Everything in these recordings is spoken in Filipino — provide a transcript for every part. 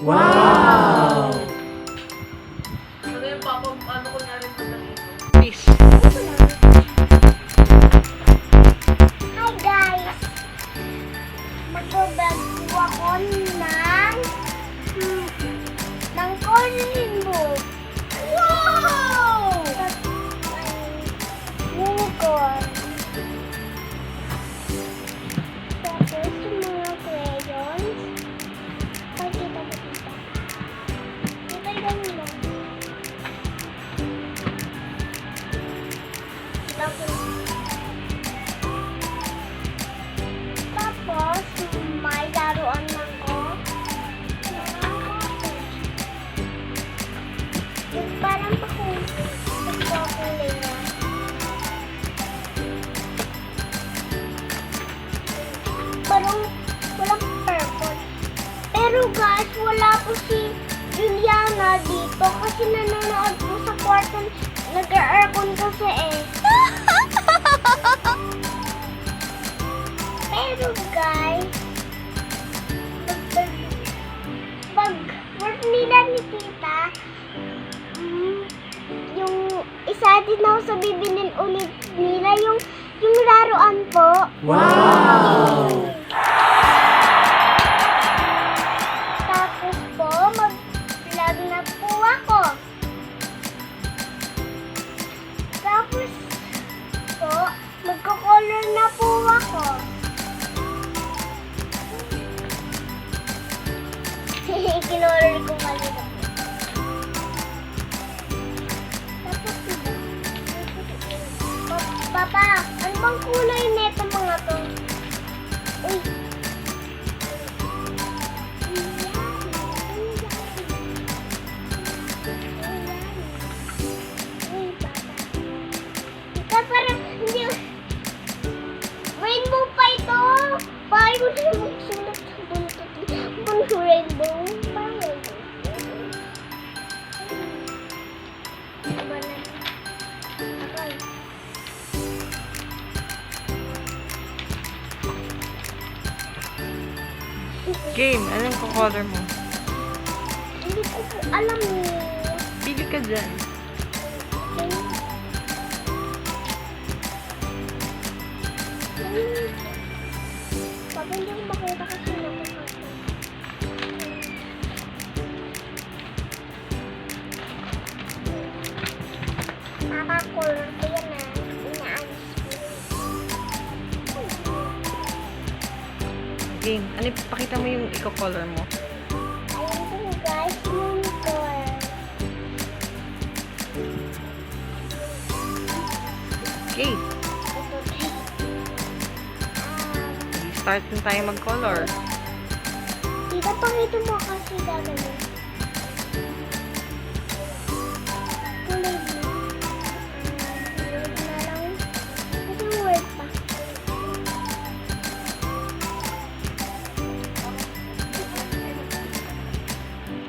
Wow! Ano yung ano ko nga rin ito? Fish. Hi guys! Mag-vlog po ako ng coloring book. Wow! Unicorn. Tapos yung mga crayons. Pagkita mo dito. Ito yung lang. Tapos, may laruan ako. Yung parang pakulay na. Parang walang purple. Pero guys, wala po si Juliana dito kasi nanonood po sa kwarto. Nag-aircon kasi eh. Pero guys, pag work nila ni tita, yung isa din ako sa bibilin ulit nila, yung laruan po. Wow! Tapos po, mag-vlog na po ako. Tapos po, magko-color na po ako. Kinolor ko mali na po. Tapos diba? Papa, ano bang kulay neto mga to? Uy! Parang hindi. Rainbow pa ito. Parang ko siya magsulat sa buntot. Buntot rainbow. Parang rainbow. Diba na? Okay. Game, anong color mo? Hindi ko po alam eh. Pili ka dyan. Pag hindi ko makita kasi nakakata. Nakakulor ko yan ah. Inaalis ko. Game, ano, pakita mo yung color mo. Ayun po guys, unicorn. Okay, Ito start na tayo mag-color. Tita, pakita mo kasi gagawin. Kulay blue. Word na lang. Kasi word pa.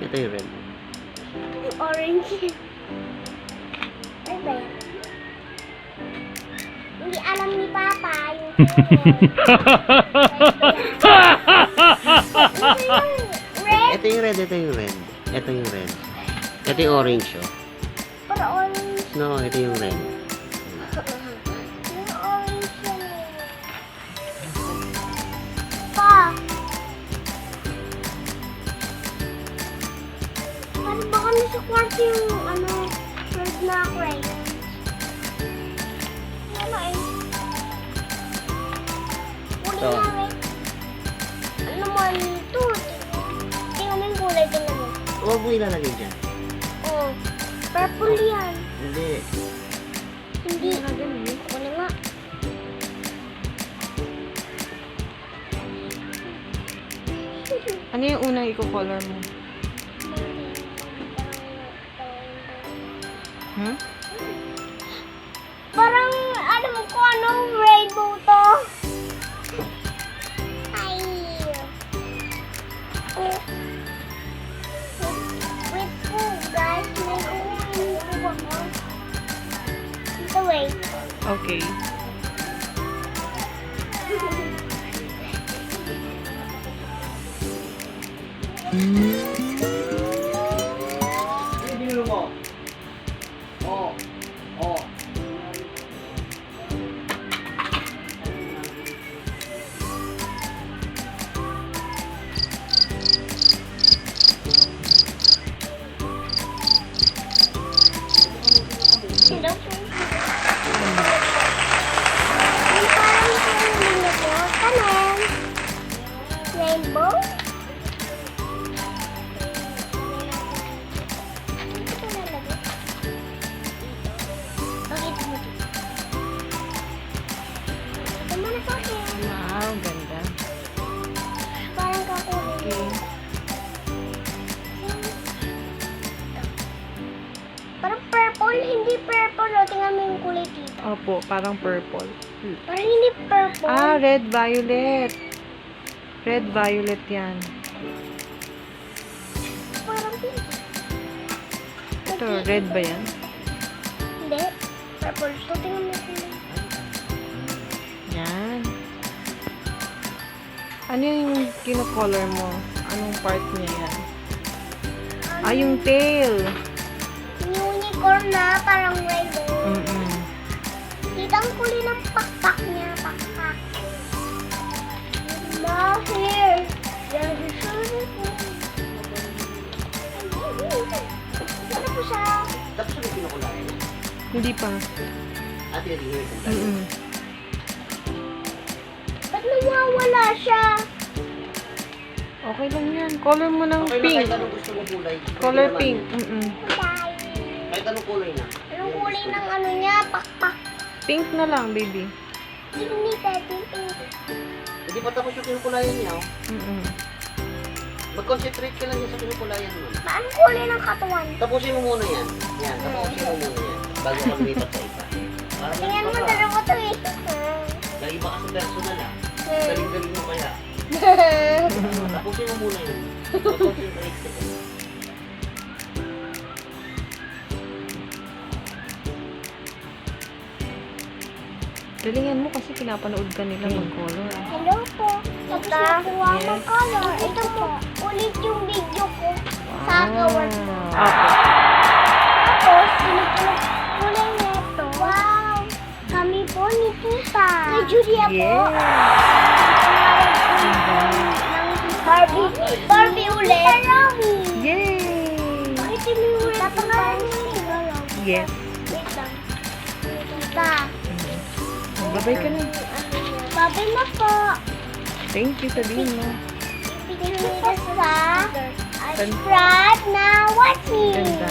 Ito yung red. Orange. Ano ba yan? Hindi alam ni Papa yung red. Ito yung red, ito yung red. Ito yung red. Ito yung orange, oh. Pero orange. No, ito yung red. Yung orange yan eh. Pa. Parang baka nasa kwarto yung red na crayons. Ano eh? Uli Ito. namin. Ano man ito? Tingnan mo yung kulay, tingnan mo. Huwag mo ilalagay dyan. Oh, purple yan. Hindi. Hindi. Ako na nga. Ano yung unang color mo? Hmm? Parang alam ko anong rainbow to. Ay. Wait po guys. May kukunin po ako. Ito wait. Okay. Thank you. hindi purple. O, tingnan mo yung kulay dito. Opo, parang purple. Parang hindi purple. Ah, red violet. Red violet yan. Parang pink. Ito, red ba yan? Hindi. Purple. So, tingnan mo yung kulay. Yan. Ano yung kino-color mo? Anong part niya yan? Ah, yung tail. Unicorn na, parang red. Mm-mm. Dito ang kulay ng pakpak niya. Pakpak. Mahir. Ano po siya? Tapos ano yung kinukulayan niya? Hindi pa. Ate, nagiging kung tayo. Mm-mm. Ba't nawawala siya? Okay lang yan. Color mo ng Okay lang, pink. kahit anong gusto mong kulay. Color Pwede pink. naman Mm-mm. Kulay. Kahit anong kulay na. Anong kulay ng ano niya? Pakpak. Pink na lang, baby. Hindi pwede pink. Hindi pa tapos yung kinukulayan niya. Oh. Mm-mm. Mag-concentrate ka lang yan sa kinukulayan mo. Anong kulay ng katawan? Tapusin mo muna yan. Yan, tapusin mo muna yan. Bago ka lumipat sa iba. Para Tingnan mo, ka. dalawa to eh. Dahil iba ka sa personal ah. Galing-galing mo kaya. Tapusin mo muna yun. Mag-concentrate ka. Galingan mo kasi pinapanood ka nila mag-color. Hello po. Nagkakuha ng color. Ito po, ulit yung video ko sa gawan ko. Opo. Tapos, sinipulot kulay neto. Wow! Kami po ni Tita. Kay Julia po. Barbie. Barbie ulit. Yay! Bakit hindi ulit? Tapangalan mo yung Yes. Wait lang. Tita. Babay ka na. Babay na po. Thank you, sabihin mo. Ibigay kita sa subscribe na watch me. Ganda.